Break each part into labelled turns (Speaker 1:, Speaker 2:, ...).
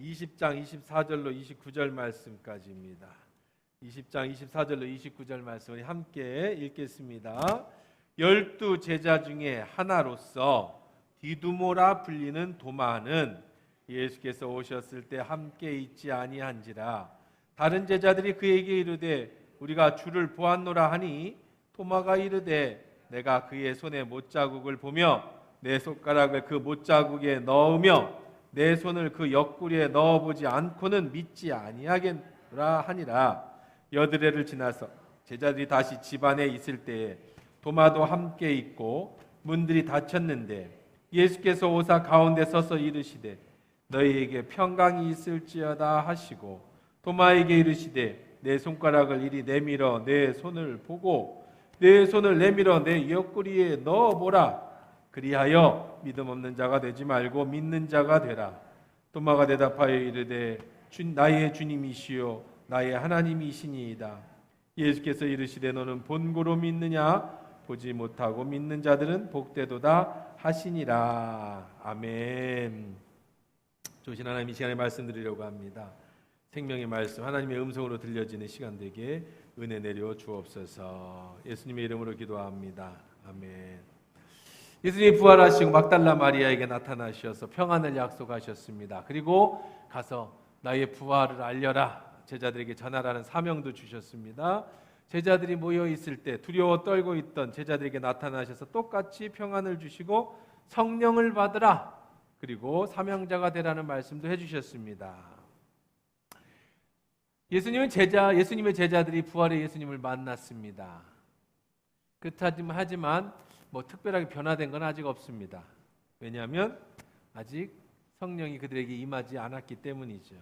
Speaker 1: 20장 24절로 29절 말씀까지입니다. 20장 24절로 29절 말씀을 함께 읽겠습니다. 12 제자 중에 하나로서 디두모라 불리는 도마는 예수께서 오셨을 때 함께 있지 아니한지라. 다른 제자들이 그에게 이르되 우리가 주를 보았노라 하니 도마가 이르되 내가 그의 손에 못자국을 보며 내 손가락을 그 못자국에 넣으며 내 손을 그 옆구리에 넣어보지 않고는 믿지 아니하겠노라 하니라. 여드레를 지나서 제자들이 다시 집 안에 있을 때에 도마도 함께 있고 문들이 닫혔는데 예수께서 오사 가운데 서서 이르시되 너희에게 평강이 있을지어다 하시고 도마에게 이르시되 내 손가락을 이리 내밀어 내 손을 보고 내 손을 내밀어 내 옆구리에 넣어보라. 그리하여 믿음 없는 자가 되지 말고 믿는 자가 되라. 도마가 대답하여 이르되 나의 주님이시요 나의 하나님이시니이다. 예수께서 이르시되 너는 본고로 믿느냐? 보지 못하고 믿는 자들은 복되도다 하시니라. 아멘. 좋으신 하나님, 이 시간에 말씀드리려고 합니다. 생명의 말씀, 하나님의 음성으로 들려지는 시간 되게 은혜 내려 주옵소서. 예수님의 이름으로 기도합니다. 아멘. 예수님이 부활하시고 막달라 마리아에게 나타나셔서 평안을 약속하셨습니다. 그리고 가서 나의 부활을 알려라, 제자들에게 전하라는 사명도 주셨습니다. 제자들이 모여 있을 때 두려워 떨고 있던 제자들에게 나타나셔서 똑같이 평안을 주시고 성령을 받으라, 그리고 사명자가 되라는 말씀도 해주셨습니다. 예수님의 제자들이 부활의 예수님을 만났습니다. 하지만 특별하게 변화된 건 아직 없습니다. 왜냐하면 아직 성령이 그들에게 임하지 않았기 때문이죠.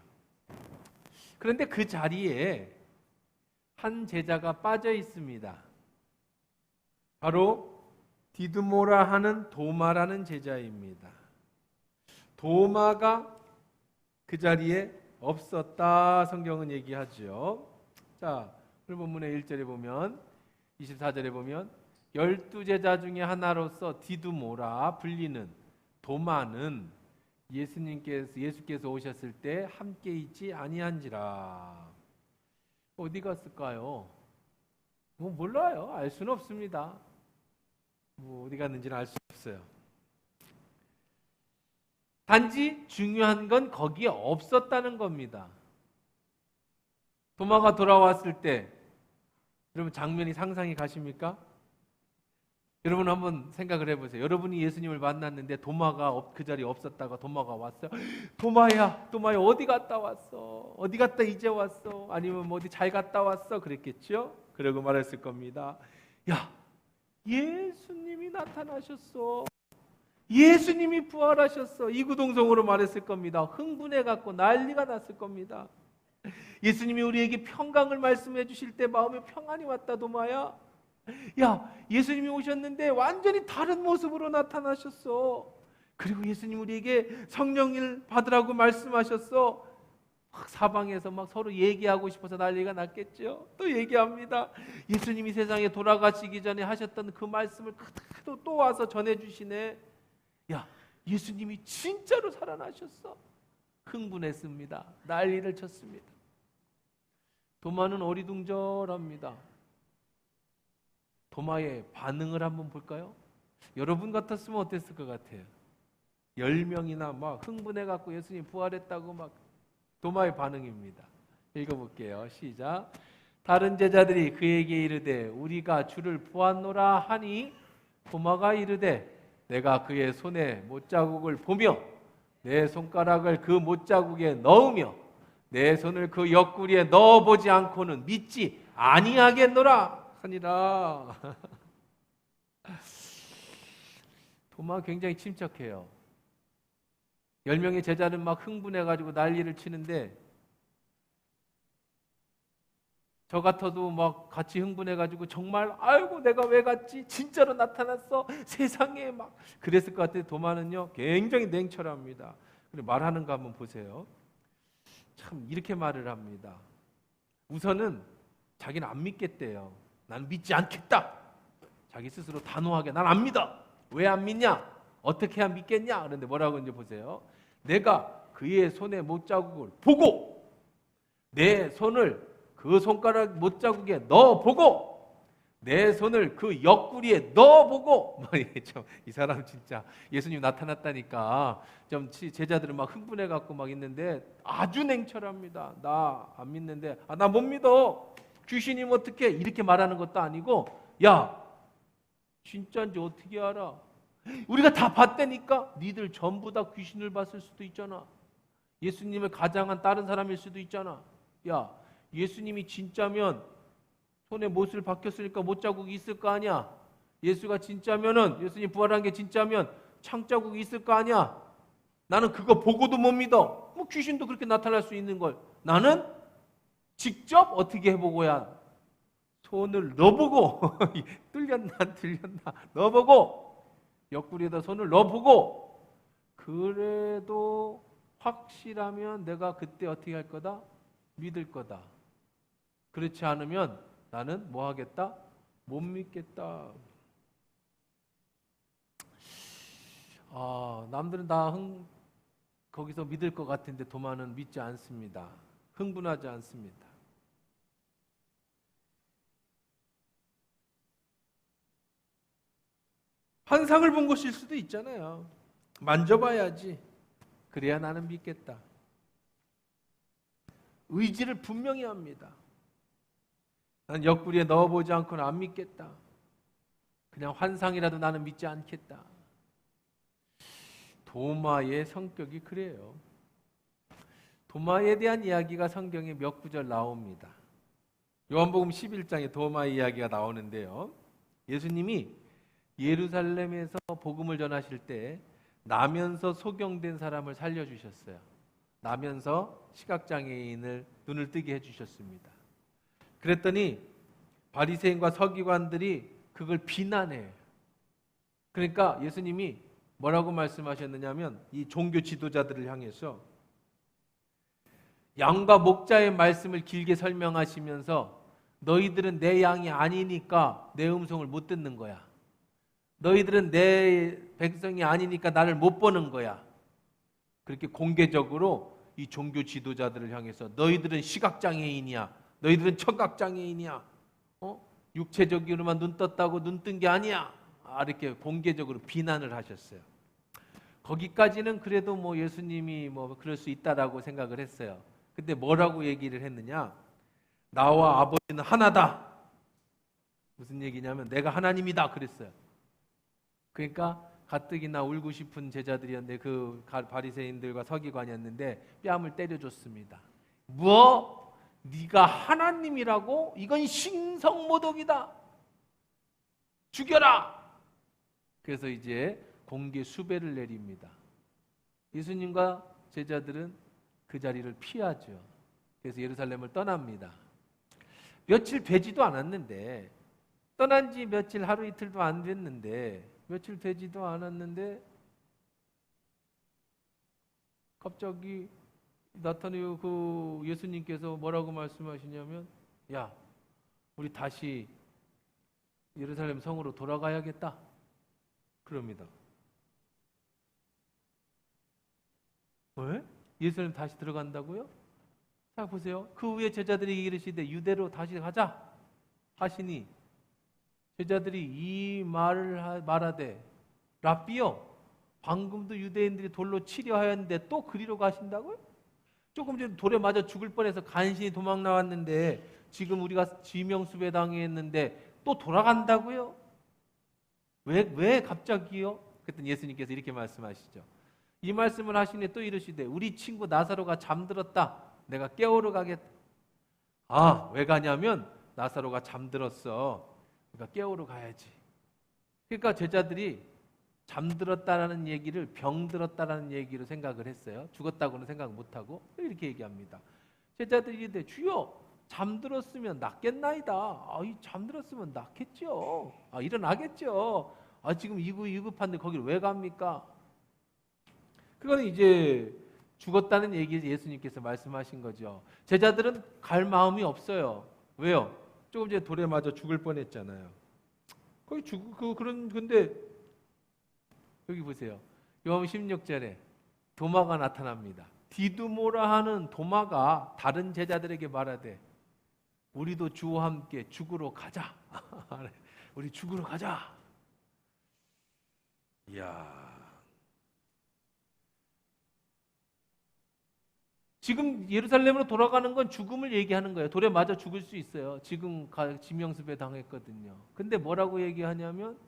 Speaker 1: 그런데 그 자리에 한 제자가 빠져 있습니다. 바로 디두모라 하는 도마라는 제자입니다. 도마가 그 자리에 없었다, 성경은 얘기하죠. 자, 오늘 본문의 1절에 보면, 24절에 보면 12제자 중에 하나로서 디두모라 불리는 도마는 예수께서 오셨을 때 함께 있지 아니한지라. 어디 갔을까요? 몰라요. 알 수는 없습니다. 어디 갔는지는 알 수 없어요. 단지 중요한 건 거기에 없었다는 겁니다. 도마가 돌아왔을 때 여러분 장면이 상상이 가십니까? 여러분 한번 생각을 해보세요. 여러분이 예수님을 만났는데 도마가 그 자리에 없었다가 도마가 왔어요. 도마야 어디 갔다 왔어? 어디 갔다 이제 왔어? 아니면 어디 잘 갔다 왔어? 그랬겠죠? 그러고 말했을 겁니다. 야, 예수님이 나타나셨어. 예수님이 부활하셨어. 이구동성으로 말했을 겁니다. 흥분해갖고 난리가 났을 겁니다. 예수님이 우리에게 평강을 말씀해 주실 때 마음에 평안이 왔다. 도마야, 야, 예수님이 오셨는데 완전히 다른 모습으로 나타나셨어. 그리고 예수님 우리에게 성령을 받으라고 말씀하셨어. 사방에서 서로 얘기하고 싶어서 난리가 났겠죠. 또 얘기합니다. 예수님이 세상에 돌아가시기 전에 하셨던 그 말씀을 그대로 또 와서 전해주시네. 야, 예수님이 진짜로 살아나셨어. 흥분했습니다. 난리를 쳤습니다. 도마는 어리둥절합니다. 도마의 반응을 한번 볼까요? 여러분 같았으면 어땠을 것 같아요? 10명이나 흥분해갖고 예수님 부활했다고 도마의 반응입니다. 읽어볼게요. 시작. 다른 제자들이 그에게 이르되 우리가 주를 보았노라 하니 도마가 이르되 내가 그의 손에 못자국을 보며 내 손가락을 그 못자국에 넣으며 내 손을 그 옆구리에 넣어보지 않고는 믿지 아니하겠노라 하니라. 도마 굉장히 침착해요. 10명의 제자는 흥분해가지고 난리를 치는데 저 같아도 같이 흥분해가지고 정말 아이고 내가 왜 갔지? 진짜로 나타났어? 세상에 그랬을 것 같아요. 도마는요 굉장히 냉철합니다. 그리고 말하는 거 한번 보세요. 참 이렇게 말을 합니다. 우선은 자기는 안 믿겠대요. 난 믿지 않겠다. 자기 스스로 단호하게 난 안 믿어. 왜 안 믿냐? 어떻게 해야 믿겠냐? 그런데 뭐라고 이제 보세요. 내가 그의 손의 못자국을 보고 내 손을 그 손가락 못자국에 넣어보고 내 손을 그 옆구리에 넣어보고 이 사람 진짜 예수님 나타났다니까 좀 제자들은 막 흥분해갖고 막 있는데 아주 냉철합니다. 나 안 믿는데 나 못 믿어. 귀신이면 어떻게 이렇게 말하는 것도 아니고 야 진짜인지 어떻게 알아? 우리가 다 봤다니까. 니들 전부 다 귀신을 봤을 수도 있잖아. 예수님을 가장한 다른 사람일 수도 있잖아. 야 예수님이 진짜면 손에 못을 박혔으니까 못자국이 있을 거 아니야. 예수가 진짜면은 예수님 부활한 게 진짜면 창자국이 있을 거 아니야. 나는 그거 보고도 못 믿어. 뭐 귀신도 그렇게 나타날 수 있는 걸 나는 직접 어떻게 해보고야 손을 넣어보고 뚫렸나 안 뚫렸나 넣어보고 옆구리에다 손을 넣어보고 그래도 확실하면 내가 그때 어떻게 할 거다? 믿을 거다. 그렇지 않으면 나는 뭐 하겠다? 못 믿겠다. 남들은 다 거기서 믿을 것 같은데 도마는 믿지 않습니다. 흥분하지 않습니다. 환상을 본 것일 수도 있잖아요. 만져봐야지. 그래야 나는 믿겠다. 의지를 분명히 합니다. 난 옆구리에 넣어보지 않고는 안 믿겠다. 그냥 환상이라도 나는 믿지 않겠다. 도마의 성격이 그래요. 도마에 대한 이야기가 성경에 몇 구절 나옵니다. 요한복음 11장에 도마의 이야기가 나오는데요. 예수님이 예루살렘에서 복음을 전하실 때 나면서 소경된 사람을 살려주셨어요. 나면서 시각장애인을 눈을 뜨게 해주셨습니다. 그랬더니 바리새인과 서기관들이 그걸 비난해요. 그러니까 예수님이 뭐라고 말씀하셨느냐면 이 종교 지도자들을 향해서 양과 목자의 말씀을 길게 설명하시면서 너희들은 내 양이 아니니까 내 음성을 못 듣는 거야. 너희들은 내 백성이 아니니까 나를 못 보는 거야. 그렇게 공개적으로 이 종교 지도자들을 향해서 너희들은 시각장애인이야. 너희들은 청각장애인이야. 육체적으로만 눈 떴다고 눈 뜬 게 아니야. 이렇게 공개적으로 비난을 하셨어요. 거기까지는 그래도 뭐 예수님이 뭐 그럴 수 있다라고 생각을 했어요. 근데 뭐라고 얘기를 했느냐? 나와 아버지는 하나다. 무슨 얘기냐면 내가 하나님이다 그랬어요. 그러니까 가뜩이나 울고 싶은 제자들이었는데 그 바리새인들과 서기관이었는데 뺨을 때려줬습니다. 뭐? 네가 하나님이라고? 이건 신성모독이다. 죽여라. 그래서 이제 공개 수배를 내립니다. 예수님과 제자들은 그 자리를 피하죠. 그래서 예루살렘을 떠납니다. 며칠 되지도 않았는데 떠난 지 며칠 하루 이틀도 안 됐는데 며칠 되지도 않았는데 갑자기 나타나요. 그 예수님께서 뭐라고 말씀하시냐면 야 우리 다시 예루살렘 성으로 돌아가야겠다 그럽니다. 왜? 예수님 다시 들어간다고요? 자 보세요. 그 후에 제자들이 이르시되 유대로 다시 가자 하시니 제자들이 이 말을 말하되 랍비요 방금도 유대인들이 돌로 치려 하였는데 또 그리로 가신다고요? 조금 전에 돌에 맞아 죽을 뻔해서 간신히 도망 나왔는데 지금 우리가 지명수배 당했는데 또 돌아간다고요? 왜 갑자기요? 그랬더니 예수님께서 이렇게 말씀하시죠. 이 말씀을 하시니 또 이르시되 우리 친구 나사로가 잠들었다. 내가 깨우러 가겠다. 왜 가냐면 나사로가 잠들었어. 그러니까 깨우러 가야지. 그러니까 제자들이 잠들었다라는 얘기를 병들었다라는 얘기로 생각을 했어요. 죽었다고는 생각 못하고 이렇게 얘기합니다. 제자들이 이르되 주여 잠들었으면 낫겠나이다. 잠들었으면 낫겠죠. 일어나겠죠. 지금 위급한데 거기를 왜 갑니까? 그거는 이제 죽었다는 얘기를 예수님께서 말씀하신 거죠. 제자들은 갈 마음이 없어요. 왜요? 조금 전에 돌에 맞아 죽을 뻔했잖아요. 근데 여기 보세요. 요한복음 16절에 도마가 나타납니다. 디두모라 하는 도마가 다른 제자들에게 말하되 우리도 주와 함께 죽으러 가자. 우리 죽으러 가자. 이야. 지금 예루살렘으로 돌아가는 건 죽음을 얘기하는 거예요. 돌에 맞아 죽을 수 있어요. 지금 지명수배 당했거든요. 근데 뭐라고 얘기하냐면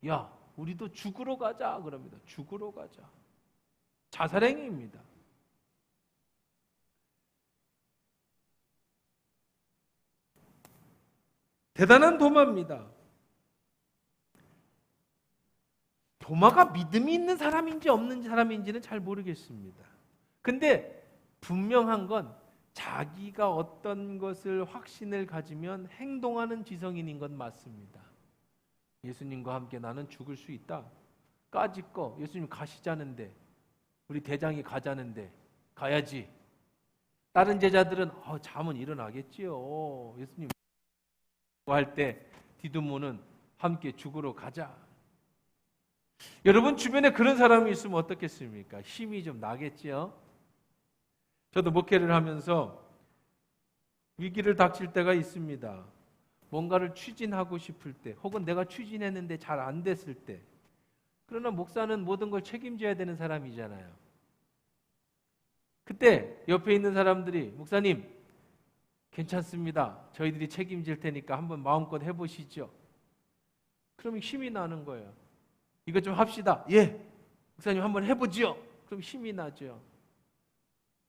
Speaker 1: 야, 우리도 죽으러 가자 그럽니다. 죽으러 가자. 자살행위입니다. 대단한 도마입니다. 도마가 믿음이 있는 사람인지 없는 사람인지는 잘 모르겠습니다. 근데 분명한 건 자기가 어떤 것을 확신을 가지면 행동하는 지성인인 건 맞습니다. 예수님과 함께 나는 죽을 수 있다. 까짓거 예수님 가시자는데 우리 대장이 가자는데 가야지. 다른 제자들은 잠은 일어나겠지요. 예수님 할 때 디두모는 함께 죽으러 가자. 여러분 주변에 그런 사람이 있으면 어떻겠습니까? 힘이 좀 나겠지요. 저도 목회를 하면서 위기를 닥칠 때가 있습니다. 뭔가를 추진하고 싶을 때 혹은 내가 추진했는데 잘 안 됐을 때. 그러나 목사는 모든 걸 책임져야 되는 사람이잖아요. 그때 옆에 있는 사람들이 목사님 괜찮습니다. 저희들이 책임질 테니까 한번 마음껏 해보시죠. 그러면 힘이 나는 거예요. 이거 좀 합시다. 예, 목사님 한번 해보지요. 그럼 힘이 나죠.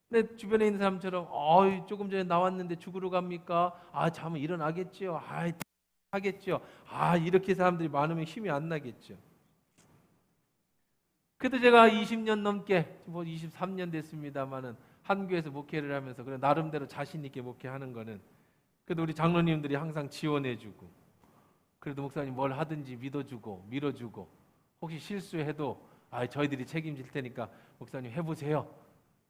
Speaker 1: 근데 주변에 있는 사람처럼 조금 전에 나왔는데 죽으러 갑니까? 잠은 일어나겠죠. 하겠죠. 이렇게 사람들이 많으면 힘이 안 나겠죠. 그래도 제가 20년 넘게 23년 됐습니다마는 한 교회에서 목회를 하면서 그래 나름대로 자신 있게 목회하는 거는 그래도 우리 장로님들이 항상 지원해주고 그래도 목사님 뭘 하든지 믿어주고 밀어주고 혹시 실수해도 저희들이 책임질 테니까 목사님 해보세요.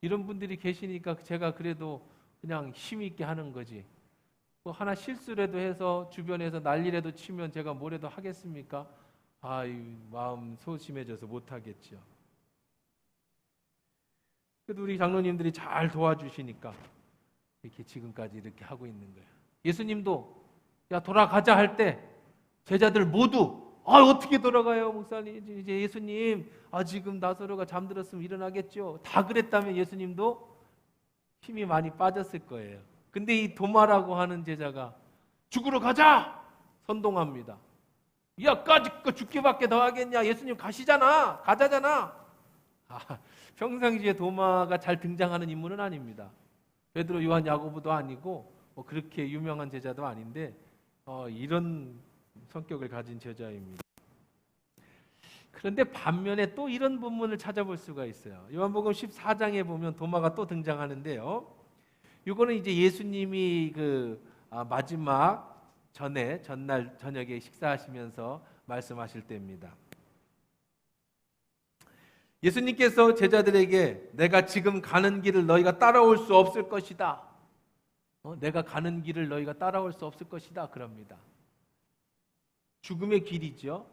Speaker 1: 이런 분들이 계시니까 제가 그래도 그냥 힘 있게 하는 거지. 뭐 하나 실수라도 해서 주변에서 난리라도 치면 제가 뭐라도 하겠습니까? 마음 소심해져서 못하겠죠. 그래도 우리 장로님들이 잘 도와주시니까 이렇게 지금까지 이렇게 하고 있는 거예요. 예수님도 야 돌아가자 할 때 제자들 모두 어떻게 돌아가요 목사님? 이제 예수님 지금 나사로가 잠들었으면 일어나겠죠. 다 그랬다면 예수님도 힘이 많이 빠졌을 거예요. 근데 이 도마라고 하는 제자가 죽으러 가자 선동합니다. 야 까짓거 죽기밖에 더 하겠냐. 예수님 가시잖아. 가자잖아. 평상시에 도마가 잘 등장하는 인물은 아닙니다. 베드로, 요한, 야고보도 아니고 그렇게 유명한 제자도 아닌데 이런 성격을 가진 제자입니다. 그런데 반면에 또 이런 본문을 찾아볼 수가 있어요. 요한복음 14장에 보면 도마가 또 등장하는데요. 이거는 이제 예수님이 마지막 전날 저녁에 식사하시면서 말씀하실 때입니다. 예수님께서 제자들에게 내가 지금 가는 길을 너희가 따라올 수 없을 것이다. 내가 가는 길을 너희가 따라올 수 없을 것이다. 그럽니다. 죽음의 길이죠.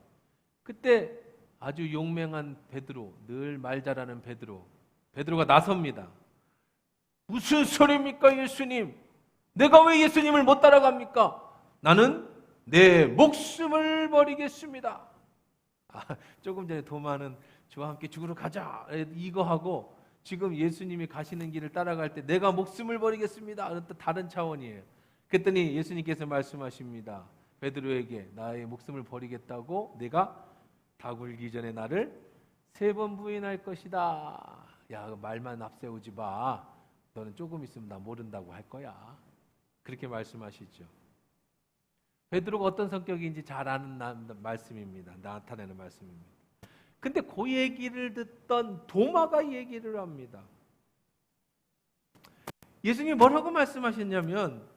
Speaker 1: 그때 아주 용맹한 베드로, 늘 말 잘하는 베드로가 나섭니다. 무슨 소리입니까 예수님? 내가 왜 예수님을 못 따라갑니까? 나는 내 목숨을 버리겠습니다. 조금 전에 도마는 주와 함께 죽으러 가자 이거 하고 지금 예수님이 가시는 길을 따라갈 때 내가 목숨을 버리겠습니다. 다른 차원이에요. 그랬더니 예수님께서 말씀하십니다. 베드로에게 나의 목숨을 버리겠다고 내가 다 굴기 전에 나를 3번 부인할 것이다. 야 말만 앞세우지 마. 너는 조금 있으면 나 모른다고 할 거야. 그렇게 말씀하시죠. 베드로가 어떤 성격인지 잘 아는 말씀입니다. 나타내는 말씀입니다. 근데 그 얘기를 듣던 도마가 얘기를 합니다. 예수님이 뭐라고 말씀하셨냐면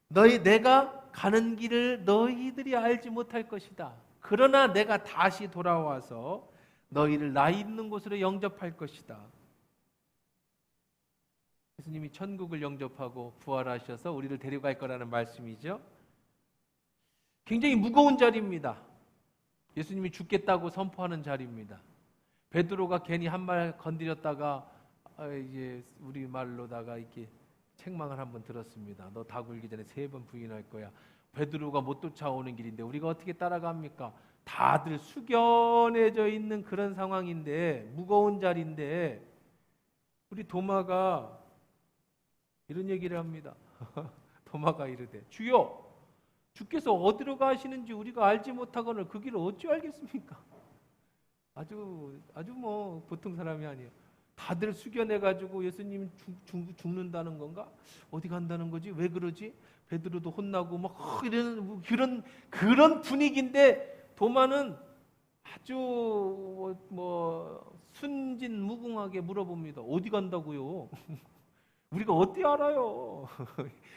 Speaker 1: 내가 가는 길을 너희들이 알지 못할 것이다. 그러나 내가 다시 돌아와서 너희를 나 있는 곳으로 영접할 것이다. 예수님이 천국을 영접하고 부활하셔서 우리를 데려갈 거라는 말씀이죠. 굉장히 무거운 자리입니다. 예수님이 죽겠다고 선포하는 자리입니다. 베드로가 괜히 한 말 건드렸다가 이제 우리 말로다가 이렇게 책망을 한번 들었습니다. 너 다 굴기 전에 3번 부인할 거야. 베드로가 못 쫓아오는 길인데 우리가 어떻게 따라갑니까? 다들 숙연해져 있는 그런 상황인데, 무거운 자리인데, 우리 도마가 이런 얘기를 합니다. 도마가 이르되, 주여, 주께서 어디로 가시는지 우리가 알지 못하거늘 그 길을 어찌 알겠습니까? 아주 뭐 보통 사람이 아니에요. 다들 숙연해가지고 예수님 죽는다는 건가? 어디 간다는 거지? 왜 그러지? 베드로도 혼나고 막 이런 그런 분위기인데, 도마는 아주 뭐 순진무궁하게 물어봅니다. 어디 간다고요? 우리가 어떻게 알아요?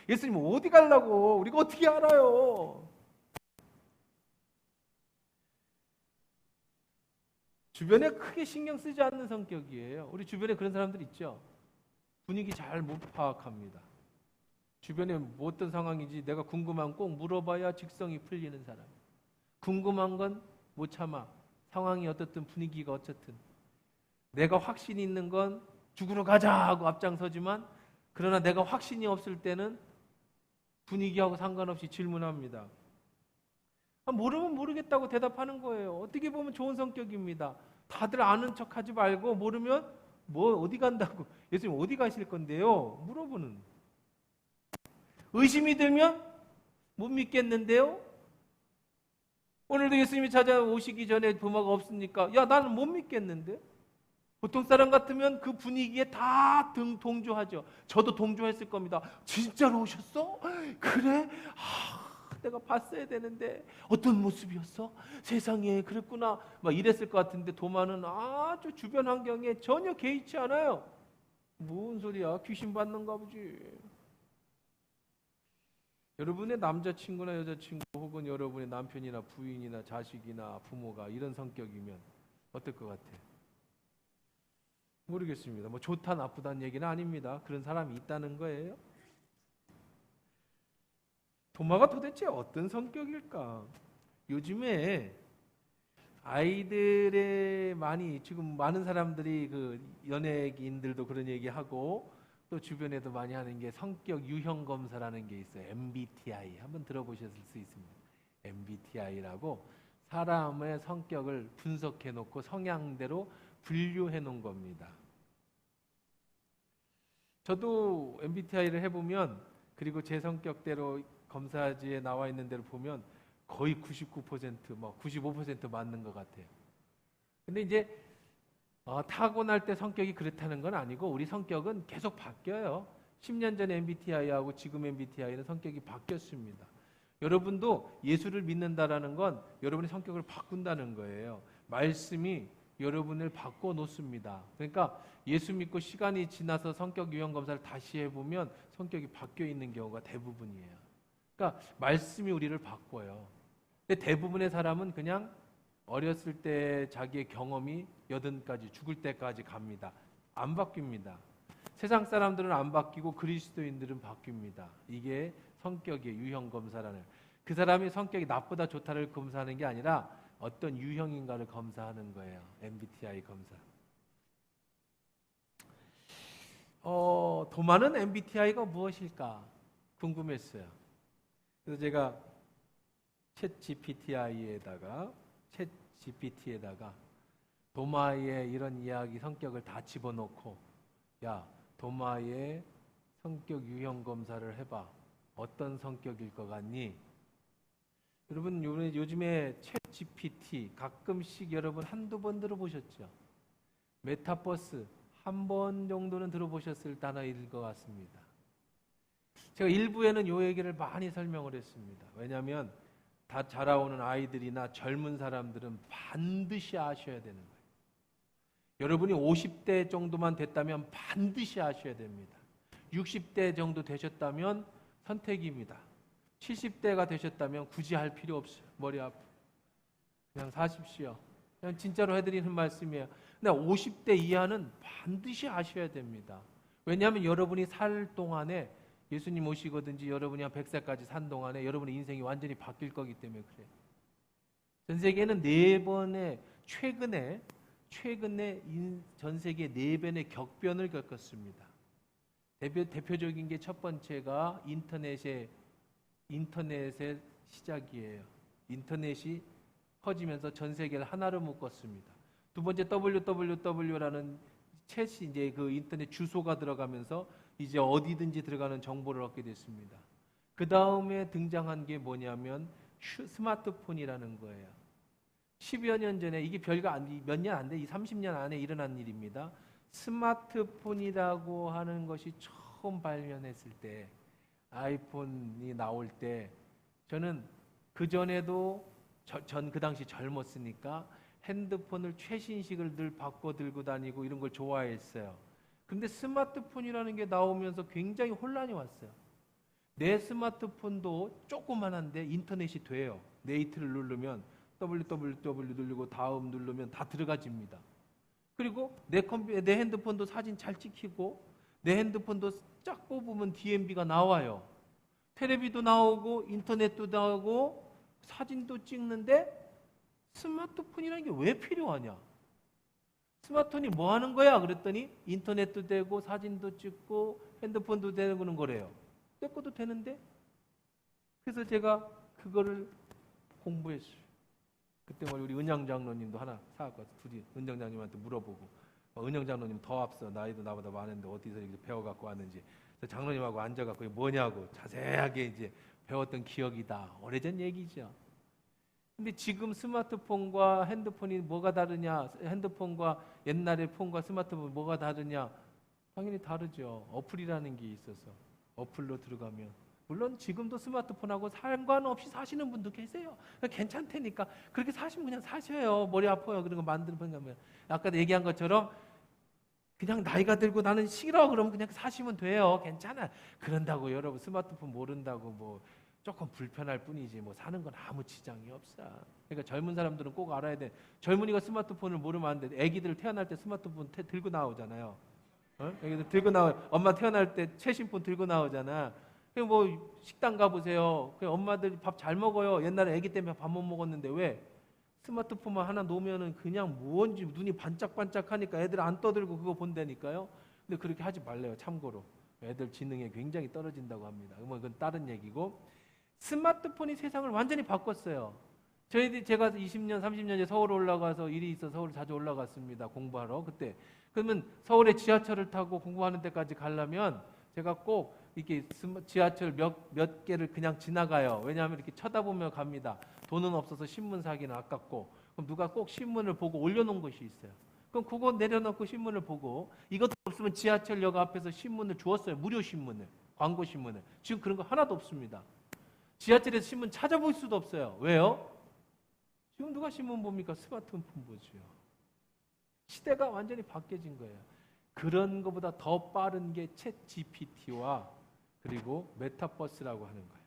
Speaker 1: 예수님 어디 가려고? 우리가 어떻게 알아요? 주변에 크게 신경 쓰지 않는 성격이에요. 우리 주변에 그런 사람들 있죠? 분위기 잘 못 파악합니다. 주변에 뭐 어떤 상황인지 내가 궁금한 꼭 물어봐야 직성이 풀리는 사람. 궁금한 건 못 참아. 상황이 어떻든 분위기가 어쨌든. 내가 확신이 있는 건 죽으러 가자 하고 앞장서지만, 그러나 내가 확신이 없을 때는 분위기하고 상관없이 질문합니다. 모르면 모르겠다고 대답하는 거예요. 어떻게 보면 좋은 성격입니다. 다들 아는 척하지 말고, 모르면 뭐 어디 간다고, 예수님 어디 가실 건데요? 물어보는. 의심이 들면 못 믿겠는데요? 오늘도 예수님이 찾아오시기 전에 도마가 없으니까, 야, 나는 못 믿겠는데? 보통 사람 같으면 그 분위기에 다 동조하죠. 저도 동조했을 겁니다. 진짜로 오셨어? 그래? 내가 봤어야 되는데 어떤 모습이었어? 세상에 그랬구나. 막 이랬을 것 같은데, 도마는 아주 주변 환경에 전혀 개의치 않아요. 뭔 소리야? 귀신 받는가 보지. 여러분의 남자친구나 여자친구, 혹은 여러분의 남편이나 부인이나 자식이나 부모가 이런 성격이면 어떨 것 같아요? 모르겠습니다. 뭐 좋다 나쁘다는 얘기는 아닙니다. 그런 사람이 있다는 거예요. 도마가 도대체 어떤 성격일까? 요즘에 아이들의 지금 많은 사람들이, 그 연예인들도 그런 얘기하고 또 주변에도 많이 하는 게 성격 유형 검사라는 게 있어요. MBTI 한번 들어보셨을 수 있습니다. MBTI라고 사람의 성격을 분석해 놓고 성향대로 분류해 놓은 겁니다. 저도 MBTI를 해보면, 그리고 제 성격대로 검사지에 나와 있는 대로 보면 거의 99%, 95% 맞는 것 같아요. 근데 이제 타고날 때 성격이 그렇다는 건 아니고, 우리 성격은 계속 바뀌어요. 10년 전 MBTI하고 지금 MBTI는 성격이 바뀌었습니다. 여러분도 예수를 믿는다라는 건 여러분의 성격을 바꾼다는 거예요. 말씀이 여러분을 바꿔 놓습니다. 그러니까 예수 믿고 시간이 지나서 성격 유형 검사를 다시 해보면 성격이 바뀌어 있는 경우가 대부분이에요. 그러니까 말씀이 우리를 바꿔요. 근데 대부분의 사람은 그냥 어렸을 때 자기의 경험이 80까지, 죽을 때까지 갑니다. 안 바뀝니다. 세상 사람들은 안 바뀌고 그리스도인들은 바뀝니다. 이게 성격의 유형 검사라는, 그 사람이 성격이 나쁘다 좋다를 검사하는 게 아니라 어떤 유형인가를 검사하는 거예요. MBTI 검사. 도마는 MBTI가 무엇일까 궁금했어요. 그래서 제가 챗GPT에다가 도마의 이런 이야기 성격을 다 집어넣고, 야, 도마의 성격 유형 검사를 해봐. 어떤 성격일 것 같니? 여러분 요즘에 챗GPT 가끔씩 여러분 한두 번 들어보셨죠? 메타버스 한 번 정도는 들어보셨을 단어일 것 같습니다. 제가 일부에는 이 얘기를 많이 설명을 했습니다. 왜냐하면 다 자라오는 아이들이나 젊은 사람들은 반드시 아셔야 되는 거예요. 여러분이 50대 정도만 됐다면 반드시 아셔야 됩니다. 60대 정도 되셨다면 선택입니다. 70대가 되셨다면 굳이 할 필요 없어요. 머리 아파. 그냥 사십시오. 그냥 진짜로 해드리는 말씀이에요. 근데 50대 이하는 반드시 아셔야 됩니다. 왜냐하면 여러분이 살 동안에, 예수님 오시거든지 여러분이 한 100세까지 산 동안에 여러분의 인생이 완전히 바뀔 거기 때문에 그래요. 전 세계는 4번의 최근에 최근에 전 세계 4번의 격변을 겪었습니다. 대표적인 게 첫 번째가 인터넷의 시작이에요. 인터넷이 퍼지면서 전 세계를 하나로 묶었습니다. 두 번째 www라는 챗이 이제 그 인터넷 주소가 들어가면서 이제 어디든지 들어가는 정보를 얻게 됐습니다. 그 다음에 등장한 게 뭐냐면 스마트폰이라는 거예요. 10여 년 전에 이게 몇 년 안 돼, 30년 안에 일어난 일입니다. 스마트폰이라고 하는 것이 처음 발견했을 때, 아이폰이 나올 때, 저는 그 전에도 전 그 당시 젊었으니까 핸드폰을 최신식을 늘 바꿔 들고 다니고 이런 걸 좋아했어요. 근데 스마트폰이라는 게 나오면서 굉장히 혼란이 왔어요. 내 스마트폰도 조그만한데 인터넷이 돼요. 네이트를 누르면 www 누르고 다음 누르면 다 들어가집니다. 그리고 내 핸드폰도 사진 잘 찍히고 내 핸드폰도 쫙 뽑으면 DMB가 나와요. 텔레비도 나오고 인터넷도 나오고 사진도 찍는데 스마트폰이라는 게 왜 필요하냐? 스마트폰이 뭐 하는 거야? 그랬더니 인터넷도 되고 사진도 찍고 핸드폰도 되는 거래요. 내 것도 되는데? 그래서 제가 그거를 공부했어요. 그때 우리 은영 장로님도 하나 사갖고 둘이 은영 장로님한테 물어보고, 은영 장로님 더 앞서 나이도 나보다 많은데 어디서 이렇게 배워갖고 왔는지, 그래서 장로님하고 앉아갖고 이게 뭐냐고 자세하게 이제 배웠던 기억이다. 오래전 얘기죠. 근데 지금 스마트폰과 핸드폰이 뭐가 다르냐? 핸드폰과 옛날의 폰과 스마트폰 뭐가 다르냐? 당연히 다르죠. 어플이라는 게 있어서 어플로 들어가면, 물론 지금도 스마트폰하고 상관없이 사시는 분도 계세요. 괜찮다니까 그렇게 사시면 그냥 사셔요. 머리 아파요. 그런 거 만드는 면 아까 얘기한 것처럼 그냥 나이가 들고 나는 싫어 그러면 그냥 사시면 돼요. 괜찮아. 그런다고 여러분 스마트폰 모른다고 뭐 조금 불편할 뿐이지 뭐 사는 건 아무 지장이 없어. 그러니까 젊은 사람들은 꼭 알아야 돼. 젊은이가 스마트폰을 모르면 안 돼. 애기들 태어날 때 스마트폰 들고 나오잖아요. 애기들 들고 나와. 엄마 태어날 때 최신폰 들고 나오잖아. 그냥 뭐 식당 가보세요. 그냥 엄마들이 밥 잘 먹어요. 옛날에 애기 때문에 밥 못 먹었는데 왜? 스마트폰만 하나 놓으면은 그냥 뭔지 눈이 반짝반짝하니까 애들 안 떠들고 그거 본다니까요. 근데 그렇게 하지 말래요. 참고로 애들 지능이 굉장히 떨어진다고 합니다. 뭐 그건 다른 얘기고, 스마트폰이 세상을 완전히 바꿨어요. 제가 20년, 30년 전에 서울 올라가서 일이 있어서 서울 자주 올라갔습니다. 공부하러. 그때. 그러면 서울에 지하철을 타고 공부하는 데까지 가려면 제가 꼭 이렇게 지하철 몇 개를 그냥 지나가요. 왜냐하면 이렇게 쳐다보며 갑니다. 돈은 없어서 신문 사기는 아깝고. 그럼 누가 꼭 신문을 보고 올려놓은 것이 있어요. 그럼 그거 내려놓고 신문을 보고, 이것도 없으면 지하철역 앞에서 신문을 주었어요. 무료 신문을. 광고 신문을. 지금 그런 거 하나도 없습니다. 지하철에서 신문 찾아볼 수도 없어요. 왜요? 지금 누가 신문 봅니까? 스마트폰 보죠. 시대가 완전히 바뀌어진 거예요. 그런 것보다 더 빠른 게 챗 GPT와 그리고 메타버스라고 하는 거예요.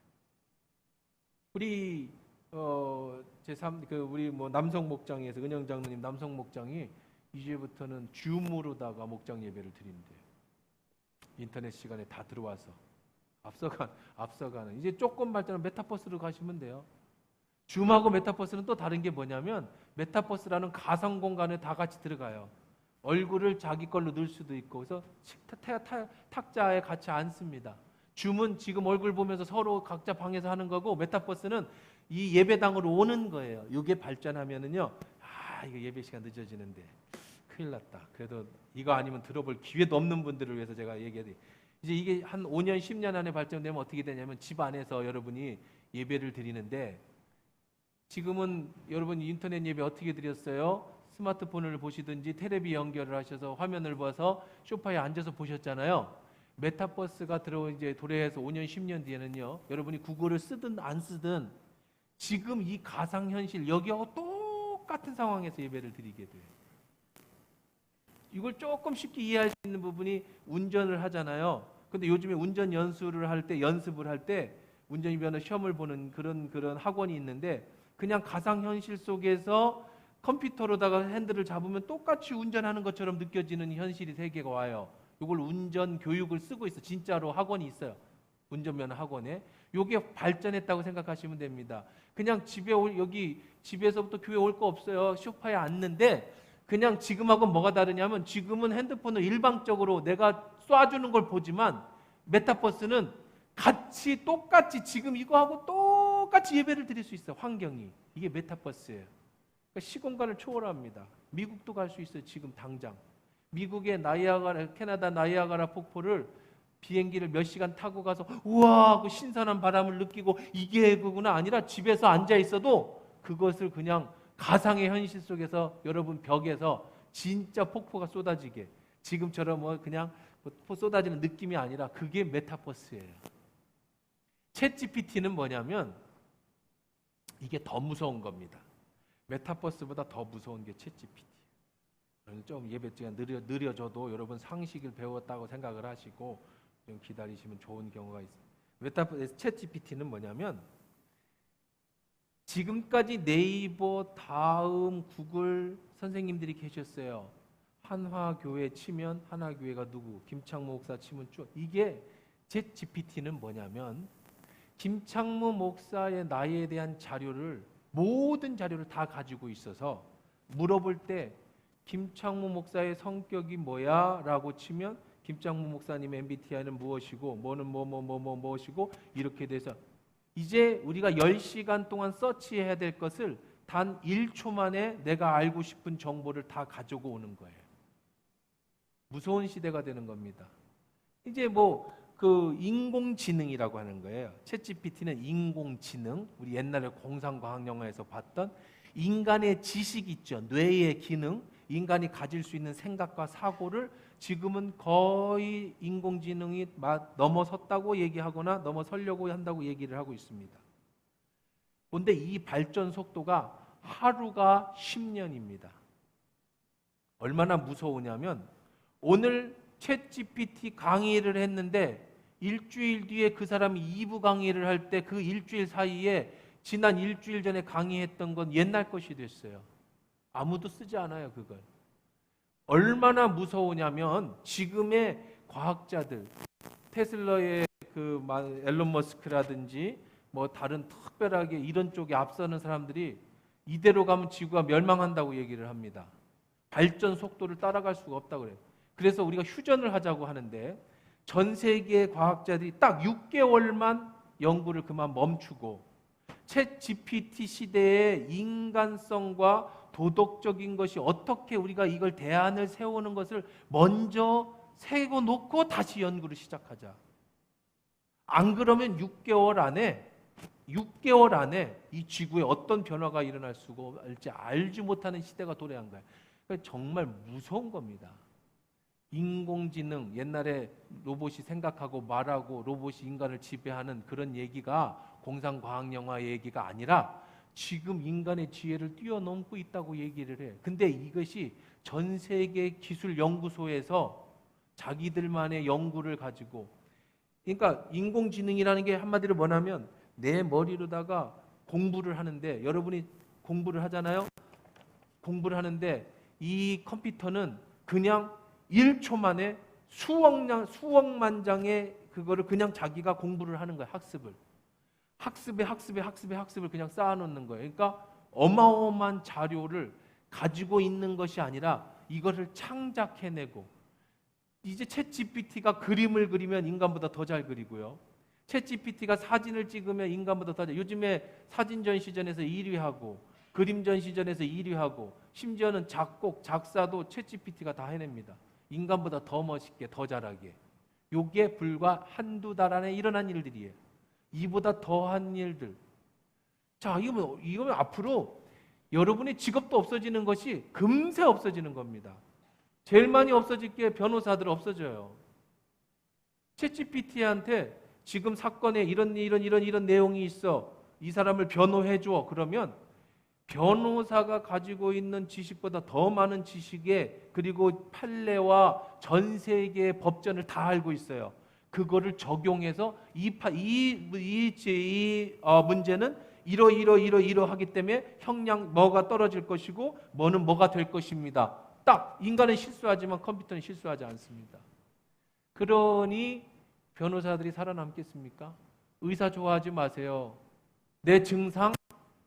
Speaker 1: 우리 우리 남성 목장에서 은영 장로님 남성 목장이 이제부터는 줌으로다가 목장 예배를 드린대요. 인터넷 시간에 다 들어와서 앞서가는 이제 조금 발전한 메타버스로 가시면 돼요. 줌하고 메타버스는 또 다른 게 뭐냐면, 메타버스라는 가상 공간에 다 같이 들어가요. 얼굴을 자기 걸로 넣을 수도 있고, 그래서 탁자에 같이 앉습니다. 줌은 지금 얼굴 보면서 서로 각자 방에서 하는 거고, 메타버스는 이 예배당으로 오는 거예요. 이게 발전하면은요, 이거 예배 시간 늦어지는데 큰일 났다. 그래도 이거 아니면 들어볼 기회도 없는 분들을 위해서 제가 얘기해야 돼. 이제 이게 한 5년, 10년 안에 발전되면 어떻게 되냐면, 집 안에서 여러분이 예배를 드리는데, 지금은 여러분 인터넷 예배 어떻게 드렸어요? 스마트폰을 보시든지 텔레비 연결을 하셔서 화면을 봐서 소파에 앉아서 보셨잖아요. 메타버스가 이제 도래해서 5년, 10년 뒤에는요, 여러분이 구글을 쓰든 안 쓰든 지금 이 가상현실 여기하고 똑같은 상황에서 예배를 드리게 돼요. 이걸 조금 쉽게 이해할 수 있는 부분이, 운전을 하잖아요. 근데 요즘에 운전 연습을 할 때 운전면허 시험을 보는 그런 학원이 있는데, 그냥 가상현실 속에서 컴퓨터로다가 핸들을 잡으면 똑같이 운전하는 것처럼 느껴지는 현실이 세계가 와요. 이걸 운전 교육을 쓰고 있어. 진짜로 학원이 있어요. 운전면허 학원에. 이게 발전했다고 생각하시면 됩니다. 그냥 집에서부터 교회 올 거 없어요. 소파에 앉는데 그냥 지금하고 뭐가 다르냐면 지금은 핸드폰을 일방적으로 내가 쏴주는 걸 보지만 메타버스는 같이 똑같이 지금 이거하고 똑같이 예배를 드릴 수 있어요. 환경이. 이게 메타버스예요. 그러니까 시공간을 초월합니다. 미국도 갈 수 있어요. 지금 당장. 미국의 캐나다 나이아가라 폭포를 비행기를 몇 시간 타고 가서 우와 그 신선한 바람을 느끼고 이게 그구나 아니라 집에서 앉아 있어도 그것을 그냥 가상의 현실 속에서 여러분 벽에서 진짜 폭포가 쏟아지게 지금처럼 뭐 그냥 쏟아지는 느낌이 아니라 그게 메타버스예요. 챗 GPT는 뭐냐면 이게 더 무서운 겁니다. 메타버스보다 더 무서운 게 챗 GPT. 좀 예배가 느려져도 여러분 상식을 배웠다고 생각을 하시고 좀 기다리시면 좋은 경우가 있습니다. 메타버스 챗 GPT는 뭐냐면 지금까지 네이버, 다음, 구글 선생님들이 계셨어요. 한화교회 치면 한화교회가 누구? 김창모 목사 치면 쭉. 이게 챗 GPT는 뭐냐면 김창모 목사의 나이에 대한 자료를 모든 자료를 다 가지고 있어서 물어볼 때 김창모 목사의 성격이 뭐야? 라고 치면 김창모 목사님의 MBTI는 무엇이고 뭐는 무엇이고 이렇게 돼서 이제 우리가 10시간 동안 서치해야 될 것을 단 1초 만에 내가 알고 싶은 정보를 다 가지고 오는 거예요. 무서운 시대가 되는 겁니다. 이제 그 인공지능이라고 하는 거예요. 챗 GPT는 인공지능, 우리 옛날에 공상과학 영화에서 봤던 인간의 지식 있죠. 뇌의 기능, 인간이 가질 수 있는 생각과 사고를 지금은 거의 인공지능이 넘어섰다고 얘기하거나 넘어서려고 한다고 얘기를 하고 있습니다. 그런데 이 발전 속도가 하루가 10년입니다. 얼마나 무서우냐면 오늘 챗 GPT 강의를 했는데 일주일 뒤에 그 사람이 2부 강의를 할 때 그 일주일 사이에 지난 일주일 전에 강의했던 건 옛날 것이 됐어요. 아무도 쓰지 않아요, 그걸. 얼마나 무서우냐면 지금의 과학자들, 테슬라의 그 앨런 머스크라든지 뭐 다른 특별하게 이런 쪽에 앞서는 사람들이 이대로 가면 지구가 멸망한다고 얘기를 합니다. 발전 속도를 따라갈 수가 없다고 그래요. 그래서 우리가 휴전을 하자고 하는데 전 세계의 과학자들이 딱 6개월만 연구를 그만 멈추고 챗 GPT 시대의 인간성과 도덕적인 것이 어떻게 우리가 이걸 대안을 세우는 것을 먼저 세고 놓고 다시 연구를 시작하자. 안 그러면 6개월 안에 이 지구에 어떤 변화가 일어날 수가 있을지 알지 못하는 시대가 도래한 거예요. 그러니까 정말 무서운 겁니다. 인공지능, 옛날에 로봇이 생각하고 말하고 로봇이 인간을 지배하는 그런 얘기가 공상과학 영화 얘기가 아니라 지금 인간의 지혜를 뛰어넘고 있다고 얘기를 해요. 근데 이것이 전 세계 기술 연구소에서 자기들만의 연구를 가지고, 그러니까 인공지능이라는 게 한마디로 뭐냐면 내 머리로다가 공부를 하는데, 여러분이 공부를 하잖아요. 공부를 하는데 이 컴퓨터는 그냥 1초 만에 수억만 장의 그거를 그냥 자기가 공부를 하는 거예요. 학습을 그냥 쌓아놓는 거예요. 그러니까 어마어마한 자료를 가지고 있는 것이 아니라 이것을 창작해내고, 이제 챗 GPT가 그림을 그리면 인간보다 더 잘 그리고요. 챗 GPT가 사진을 찍으면 인간보다 더 잘. 요즘에 사진 전시전에서 1위하고 그림 전시전에서 1위하고 심지어는 작곡, 작사도 챗 GPT가 다 해냅니다. 인간보다 더 멋있게, 더 잘하게. 요게 불과 한두 달 안에 일어난 일들이에요. 이보다 더한 일들. 자, 이거면 앞으로 여러분의 직업도 없어지는 것이 금세 없어지는 겁니다. 제일 많이 없어질 게 변호사들 없어져요. 챗 GPT한테 지금 사건에 이런 내용이 있어. 이 사람을 변호해 줘. 그러면 변호사가 가지고 있는 지식보다 더 많은 지식에, 그리고 판례와 전 세계의 법전을 다 알고 있어요. 그거를 적용해서 문제는 이러하기 때문에 형량 뭐가 떨어질 것이고 뭐는 뭐가 될 것입니다. 딱 인간은 실수하지만 컴퓨터는 실수하지 않습니다. 그러니 변호사들이 살아남겠습니까? 의사 좋아하지 마세요. 내 증상,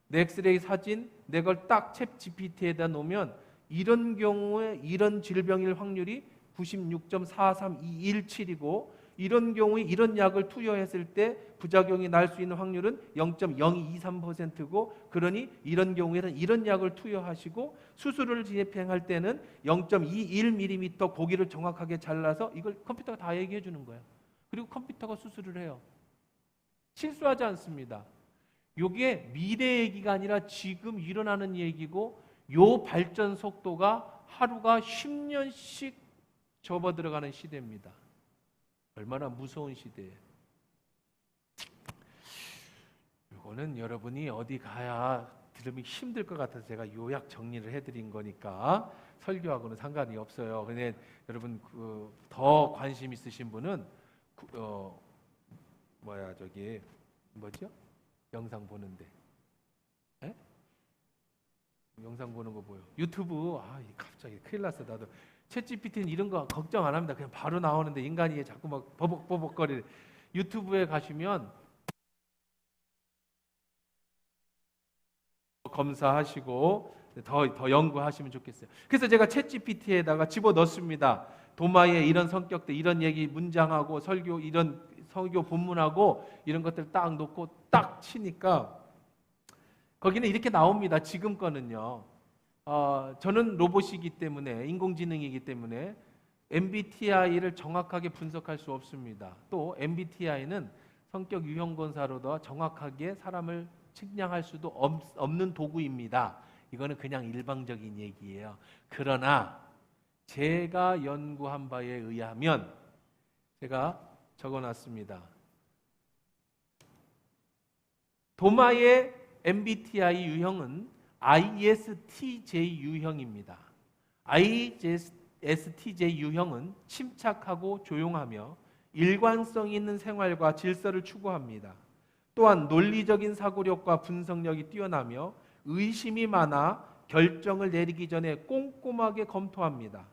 Speaker 1: 내 엑스레이 사진, 내 걸 딱 챗 GPT에다 놓으면 이런 경우에 이런 질병일 확률이 96.43217이고 이런 경우에 이런 약을 투여했을 때 부작용이 날 수 있는 확률은 0.0223%고 그러니 이런 경우에는 이런 약을 투여하시고 수술을 진행할 때는 0.21mm 고기를 정확하게 잘라서 이걸 컴퓨터가 다 얘기해 주는 거예요. 그리고 컴퓨터가 수술을 해요. 실수하지 않습니다. 이게 미래 얘기가 아니라 지금 일어나는 얘기고 요 발전 속도가 하루가 10년씩 접어들어가는 시대입니다. 얼마나 무서운 시대예요. 이거는 여러분이 어디 가야 들으면 힘들 것 같아서 제가 요약 정리를 해드린 거니까 설교하고는 상관이 없어요. 근데 여러분 더 관심 있으신 분은 영상 보는데, 에? 영상 보는 거 뭐요? 유튜브. 갑자기 큰일 났어. 나도 챗GPT는 이런 거 걱정 안 합니다. 그냥 바로 나오는데 인간이 자꾸 막 버벅버벅거리는. 유튜브에 가시면 검사하시고 더 연구하시면 좋겠어요. 그래서 제가 챗GPT에다가 집어넣습니다. 도마의 이런 성격들, 이런 얘기 문장하고 설교 이런 설교 본문하고 이런 것들 딱 놓고 딱 치니까 거기는 이렇게 나옵니다. 지금 거는요. 저는 로봇이기 때문에 인공지능이기 때문에 MBTI를 정확하게 분석할 수 없습니다. 또 MBTI는 성격 유형 검사로도 정확하게 사람을 측량할 수도 없는 도구입니다. 이거는 그냥 일방적인 얘기예요. 그러나 제가 연구한 바에 의하면 제가 적어놨습니다. 도마의 MBTI 유형은 ISTJ 유형입니다. ISTJ 유형은 침착하고 조용하며 일관성 있는 생활과 질서를 추구합니다. 또한 논리적인 사고력과 분석력이 뛰어나며 의심이 많아 결정을 내리기 전에 꼼꼼하게 검토합니다.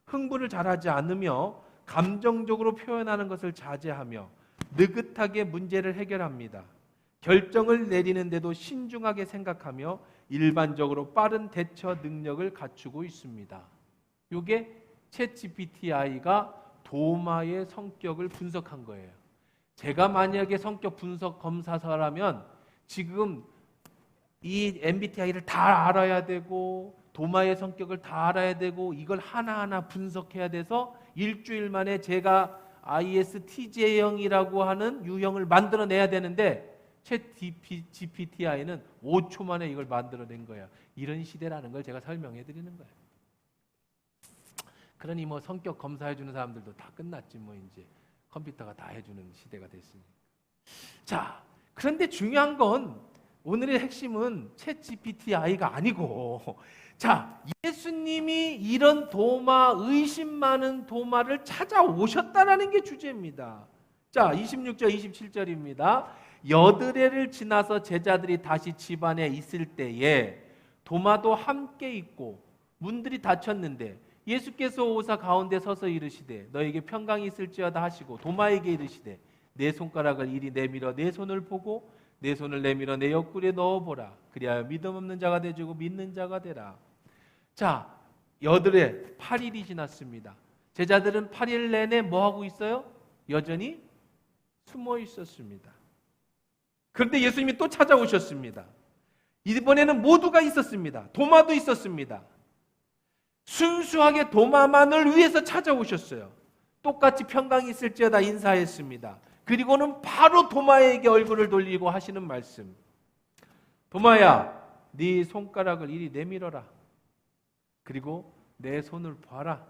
Speaker 1: 흥분을 잘하지 않으며 감정적으로 표현하는 것을 자제하며 느긋하게 문제를 해결합니다. 결정을 내리는데도 신중하게 생각하며 일반적으로 빠른 대처 능력을 갖추고 있습니다. 이게 챗GPT가 도마의 성격을 분석한 거예요. 제가 만약에 성격 분석 검사서라면 지금 이 MBTI를 다 알아야 되고 도마의 성격을 다 알아야 되고 이걸 하나하나 분석해야 돼서 일주일 만에 제가 ISTJ형이라고 하는 유형을 만들어내야 되는데 챗GPT는 5초 만에 이걸 만들어낸 거예요. 이런 시대라는 걸 제가 설명해 드리는 거예요. 그러니 뭐 성격 검사해 주는 사람들도 다 끝났지 뭐 이제 컴퓨터가 다 해주는 시대가 됐으니. 자, 그런데 중요한 건 오늘의 핵심은 챗GPT가 아니고 자, 예수님이 이런 도마, 의심 많은 도마를 찾아오셨다라는 게 주제입니다. 자, 26절, 27절입니다. 여드레를 지나서 제자들이 다시 집안에 있을 때에 도마도 함께 있고 문들이 닫혔는데 예수께서 오사 가운데 서서 이르시되 너에게 평강이 있을지어다 하시고 도마에게 이르시되 내 손가락을 이리 내밀어 내 손을 보고 내 손을 내밀어 내 옆구리에 넣어보라. 그리하여 믿음 없는 자가 되주고 믿는 자가 되라. 자, 여드레 8일이 지났습니다. 제자들은 8일 내내 뭐 하고 있어요? 여전히 숨어 있었습니다. 그런데 예수님이 또 찾아오셨습니다. 이번에는 모두가 있었습니다. 도마도 있었습니다. 순수하게 도마만을 위해서 찾아오셨어요. 똑같이 평강이 있을지어다 인사했습니다. 그리고는 바로 도마에게 얼굴을 돌리고 하시는 말씀. 도마야, 네 손가락을 이리 내밀어라. 그리고 내 손을 봐라.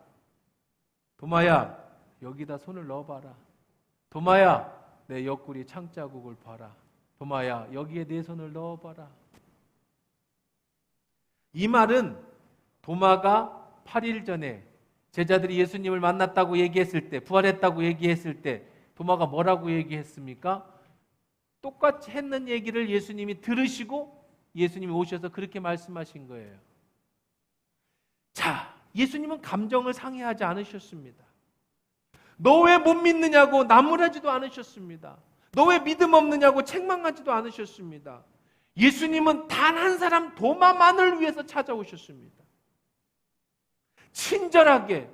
Speaker 1: 도마야, 여기다 손을 넣어봐라. 도마야, 내 옆구리 창자국을 봐라. 도마야, 여기에 내 손을 넣어봐라. 이 말은 도마가 8일 전에 제자들이 예수님을 만났다고 얘기했을 때, 부활했다고 얘기했을 때 도마가 뭐라고 얘기했습니까? 똑같이 했는 얘기를 예수님이 들으시고 예수님이 오셔서 그렇게 말씀하신 거예요. 자, 예수님은 감정을 상해하지 않으셨습니다. 너 왜 못 믿느냐고 나무라지도 않으셨습니다. 너 왜 믿음 없느냐고 책망하지도 않으셨습니다. 예수님은 단 한 사람 도마만을 위해서 찾아오셨습니다. 친절하게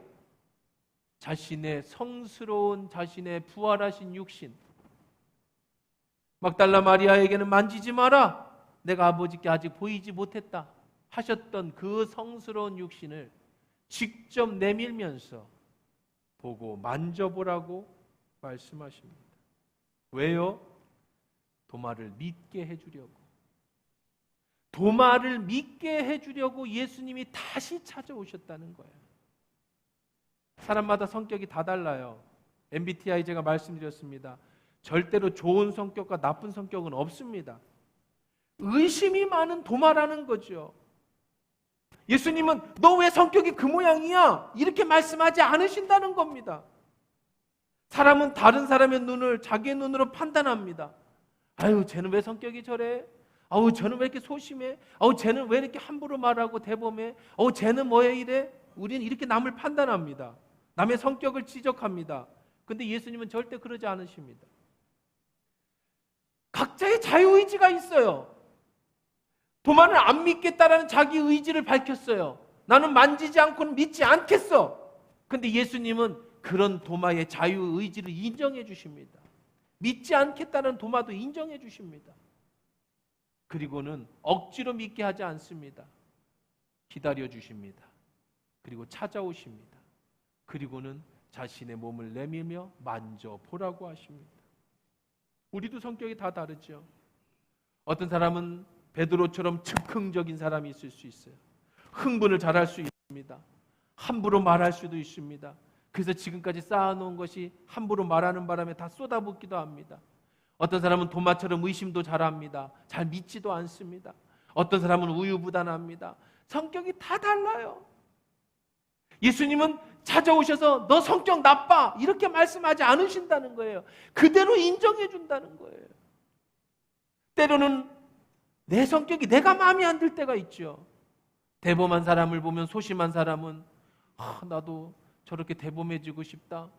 Speaker 1: 자신의 성스러운 자신의 부활하신 육신, 막달라 마리아에게는 만지지 마라, 내가 아버지께 아직 보이지 못했다 하셨던 그 성스러운 육신을 직접 내밀면서 보고 만져보라고 말씀하십니다. 왜요? 도마를 믿게 해주려고. 도마를 믿게 해주려고 예수님이 다시 찾아오셨다는 거예요. 사람마다 성격이 다 달라요. MBTI 제가 말씀드렸습니다. 절대로 좋은 성격과 나쁜 성격은 없습니다. 의심이 많은 도마라는 거죠. 예수님은 너 왜 성격이 그 모양이야? 이렇게 말씀하지 않으신다는 겁니다. 사람은 다른 사람의 눈을 자기의 눈으로 판단합니다. 아유, 쟤는 왜 성격이 저래? 아우, 쟤는 왜 이렇게 소심해? 아우, 쟤는 왜 이렇게 함부로 말하고 대범해? 아우, 쟤는 뭐에 이래? 우리는 이렇게 남을 판단합니다. 남의 성격을 지적합니다. 근데 예수님은 절대 그러지 않으십니다. 각자의 자유의지가 있어요. 도마를 안 믿겠다라는 자기 의지를 밝혔어요. 나는 만지지 않고는 믿지 않겠어. 근데 예수님은 그런 도마의 자유의지를 인정해 주십니다. 믿지 않겠다는 도마도 인정해 주십니다. 그리고는 억지로 믿게 하지 않습니다. 기다려 주십니다. 그리고 찾아오십니다. 그리고는 자신의 몸을 내밀며 만져보라고 하십니다. 우리도 성격이 다 다르죠. 어떤 사람은 베드로처럼 즉흥적인 사람이 있을 수 있어요. 흥분을 잘할 수 있습니다. 함부로 말할 수도 있습니다. 그래서 지금까지 쌓아놓은 것이 함부로 말하는 바람에 다 쏟아붓기도 합니다. 어떤 사람은 도마처럼 의심도 잘합니다. 잘 믿지도 않습니다. 어떤 사람은 우유부단합니다. 성격이 다 달라요. 예수님은 찾아오셔서 너 성격 나빠 이렇게 말씀하지 않으신다는 거예요. 그대로 인정해 준다는 거예요. 때로는 내 성격이 내가 마음에 안 들 때가 있죠. 대범한 사람을 보면 소심한 사람은 나도 저렇게 대범해지고 싶다.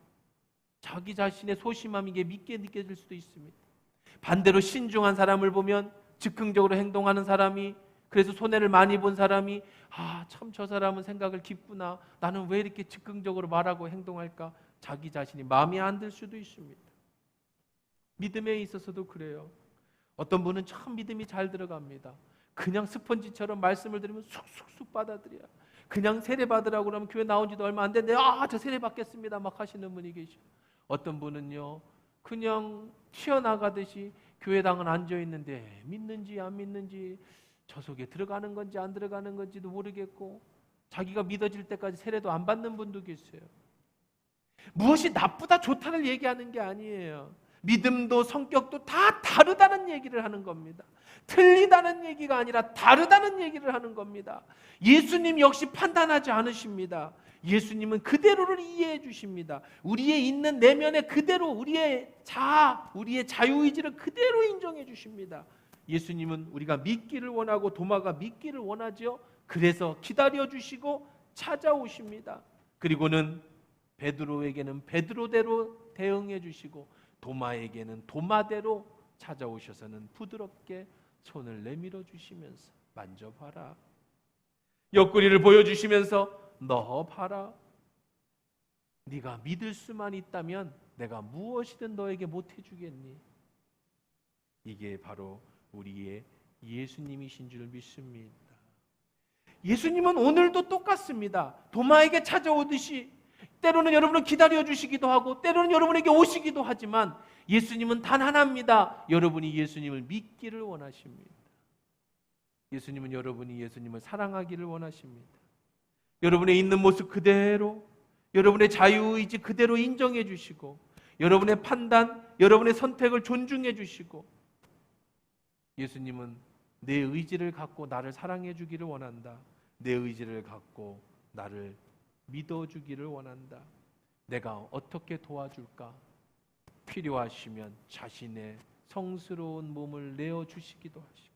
Speaker 1: 자기 자신의 소심함이 이게 믿게 느껴질 수도 있습니다. 반대로 신중한 사람을 보면 즉흥적으로 행동하는 사람이, 그래서 손해를 많이 본 사람이 참 저 사람은 생각을 깊구나. 나는 왜 이렇게 즉흥적으로 말하고 행동할까? 자기 자신이 마음에 안 들 수도 있습니다. 믿음에 있어서도 그래요. 어떤 분은 참 믿음이 잘 들어갑니다. 그냥 스펀지처럼 말씀을 들으면 쑥쑥쑥 받아들여요. 그냥 세례 받으라고 그러면 교회 나온 지도 얼마 안 됐는데 저 세례 받겠습니다 막 하시는 분이 계시고, 어떤 분은요 그냥 튀어나가듯이 교회당은 앉아있는데 믿는지 안 믿는지, 저 속에 들어가는 건지 안 들어가는 건지도 모르겠고 자기가 믿어질 때까지 세례도 안 받는 분도 계세요. 무엇이 나쁘다 좋다를 얘기하는 게 아니에요. 믿음도 성격도 다 다르다는 얘기를 하는 겁니다. 틀리다는 얘기가 아니라 다르다는 얘기를 하는 겁니다. 예수님 역시 판단하지 않으십니다. 예수님은 그대로를 이해해 주십니다. 우리의 있는 내면에 그대로 우리의 자유의지를 그대로 인정해 주십니다. 예수님은 우리가 믿기를 원하고 도마가 믿기를 원하죠. 그래서 기다려 주시고 찾아오십니다. 그리고는 베드로에게는 베드로대로 대응해 주시고 도마에게는 도마대로 찾아오셔서는 부드럽게 손을 내밀어 주시면서 만져봐라. 옆구리를 보여주시면서 넣어봐라. 네가 믿을 수만 있다면 내가 무엇이든 너에게 못해주겠니? 이게 바로 우리의 예수님이신 줄 믿습니다. 예수님은 오늘도 똑같습니다. 도마에게 찾아오듯이 때로는 여러분을 기다려주시기도 하고 때로는 여러분에게 오시기도 하지만 예수님은 단 하나입니다. 여러분이 예수님을 믿기를 원하십니다. 예수님은 여러분이 예수님을 사랑하기를 원하십니다. 여러분의 있는 모습 그대로, 여러분의 자유의지 그대로 인정해 주시고 여러분의 판단, 여러분의 선택을 존중해 주시고, 예수님은 내 의지를 갖고 나를 사랑해 주기를 원한다. 내 의지를 갖고 나를 믿어주기를 원한다. 내가 어떻게 도와줄까? 필요하시면 자신의 성스러운 몸을 내어주시기도 하시고,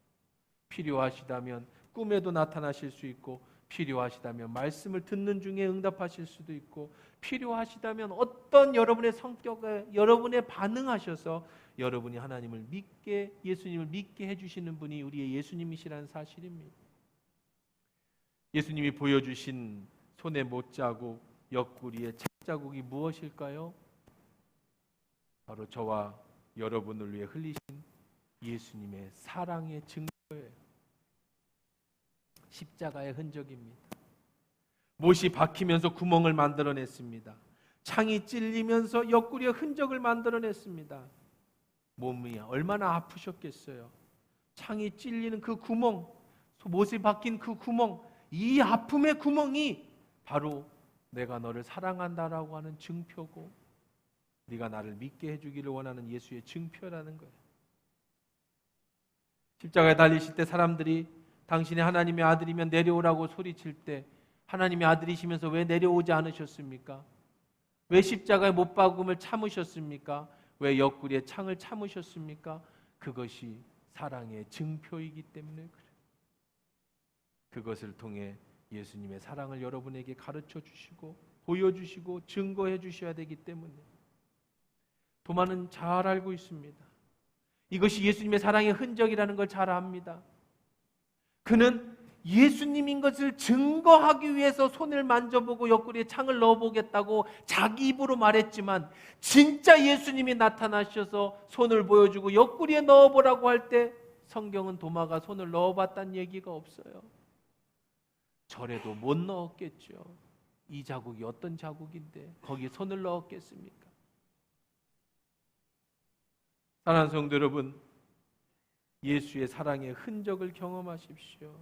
Speaker 1: 필요하시다면 꿈에도 나타나실 수 있고, 필요하시다면 말씀을 듣는 중에 응답하실 수도 있고, 필요하시다면 어떤 여러분의 성격에 여러분의 반응하셔서 여러분이 하나님을 믿게, 예수님을 믿게 해주시는 분이 우리의 예수님이시라는 사실입니다. 예수님이 보여주신 손의 못자국, 옆구리의 착자국이 무엇일까요? 바로 저와 여러분을 위해 흘리신 예수님의 사랑의 증거예요. 십자가의 흔적입니다. 못이 박히면서 구멍을 만들어냈습니다. 창이 찔리면서 옆구리에 흔적을 만들어냈습니다. 몸이 얼마나 아프셨겠어요. 창이 찔리는 그 구멍, 못이 박힌 그 구멍, 이 아픔의 구멍이 바로 내가 너를 사랑한다라고 하는 증표고, 네가 나를 믿게 해주기를 원하는 예수의 증표라는 거예요. 십자가에 달리실 때 사람들이 당신이 하나님의 아들이면 내려오라고 소리칠 때 하나님의 아들이시면서 왜 내려오지 않으셨습니까? 왜 십자가의 못 박음을 참으셨습니까? 왜 옆구리에 창을 참으셨습니까? 그것이 사랑의 증표이기 때문에 그래요. 그것을 통해 예수님의 사랑을 여러분에게 가르쳐 주시고 보여주시고 증거해 주셔야 되기 때문에 도마는 잘 알고 있습니다. 이것이 예수님의 사랑의 흔적이라는 걸 잘 압니다. 그는 예수님인 것을 증거하기 위해서 손을 만져보고 옆구리에 창을 넣어보겠다고 자기 입으로 말했지만, 진짜 예수님이 나타나셔서 손을 보여주고 옆구리에 넣어보라고 할 때 성경은 도마가 손을 넣어봤다는 얘기가 없어요. 절에도 못 넣었겠죠. 이 자국이 어떤 자국인데 거기에 손을 넣었겠습니까? 사랑하는 성도 여러분, 예수의 사랑의 흔적을 경험하십시오.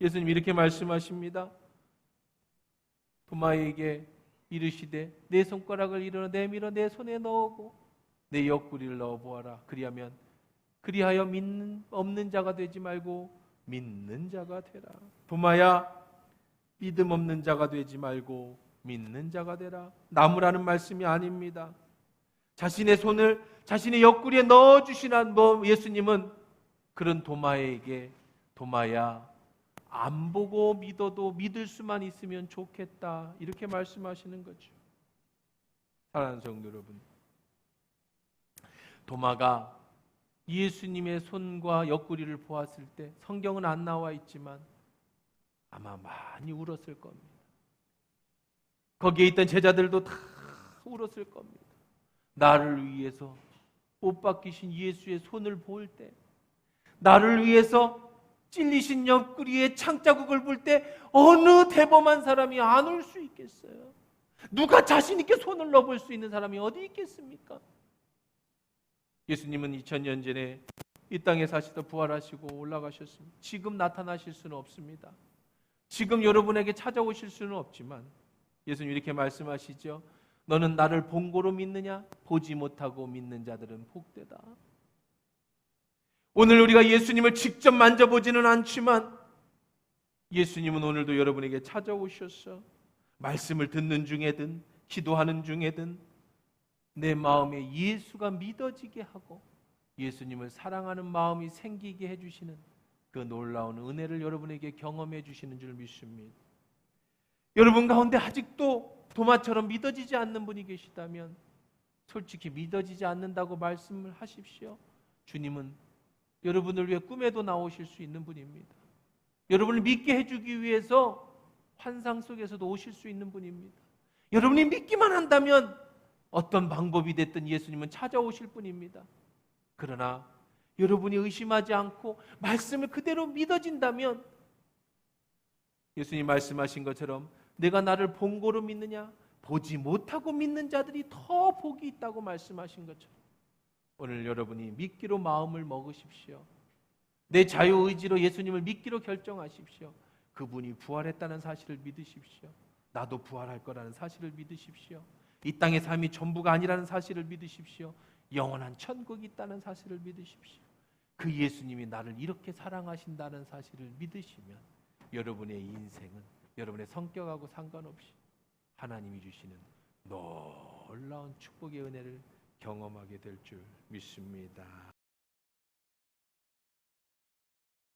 Speaker 1: 예수님 이렇게 말씀하십니다. 도마에게 이르시되 내 손가락을 일어나 내밀어 내 손에 넣고 내 옆구리를 넣어보아라. 그리하여 믿는 없는 자가 되지 말고 믿는 자가 되라. 도마야, 믿음 없는 자가 되지 말고 믿는 자가 되라. 나무라는 말씀이 아닙니다. 자신의 손을 자신의 옆구리에 넣어주시는 예수님은 그런 도마에게, 도마야, 안 보고 믿어도 믿을 수만 있으면 좋겠다, 이렇게 말씀하시는 거죠. 사랑하는 성도 여러분, 도마가 예수님의 손과 옆구리를 보았을 때 성경은 안 나와 있지만 아마 많이 울었을 겁니다. 거기에 있던 제자들도 다 울었을 겁니다. 나를 위해서 못 박히신 예수의 손을 볼 때, 나를 위해서 찔리신 옆구리의 창자국을 볼 때 어느 대범한 사람이 안 울 수 있겠어요? 누가 자신 있게 손을 넣어볼 수 있는 사람이 어디 있겠습니까? 예수님은 2000년 전에 이 땅에 사시다 부활하시고 올라가셨습니다. 지금 나타나실 수는 없습니다. 지금 여러분에게 찾아오실 수는 없지만 예수님 이렇게 말씀하시죠. 너는 나를 본고로 믿느냐? 보지 못하고 믿는 자들은 복되다. 오늘 우리가 예수님을 직접 만져보지는 않지만 예수님은 오늘도 여러분에게 찾아오셨어. 말씀을 듣는 중에든 기도하는 중에든 내 마음에 예수가 믿어지게 하고 예수님을 사랑하는 마음이 생기게 해주시는 그 놀라운 은혜를 여러분에게 경험해 주시는 줄 믿습니다. 여러분 가운데 아직도 도마처럼 믿어지지 않는 분이 계시다면 솔직히 믿어지지 않는다고 말씀을 하십시오. 주님은 여러분을 위해 꿈에도 나오실 수 있는 분입니다. 여러분을 믿게 해주기 위해서 환상 속에서도 오실 수 있는 분입니다. 여러분이 믿기만 한다면 어떤 방법이 됐든 예수님은 찾아오실 분입니다. 그러나 여러분이 의심하지 않고 말씀을 그대로 믿어진다면 예수님 말씀하신 것처럼 내가 나를 본고로 믿느냐? 보지 못하고 믿는 자들이 더 복이 있다고 말씀하신 것처럼 오늘 여러분이 믿기로 마음을 먹으십시오. 내 자유의지로 예수님을 믿기로 결정하십시오. 그분이 부활했다는 사실을 믿으십시오. 나도 부활할 거라는 사실을 믿으십시오. 이 땅의 삶이 전부가 아니라는 사실을 믿으십시오. 영원한 천국이 있다는 사실을 믿으십시오. 그 예수님이 나를 이렇게 사랑하신다는 사실을 믿으시면 여러분의 인생은 여러분의 성격하고 상관없이 하나님이 주시는 놀라운 축복의 은혜를 경험하게 될 줄 믿습니다.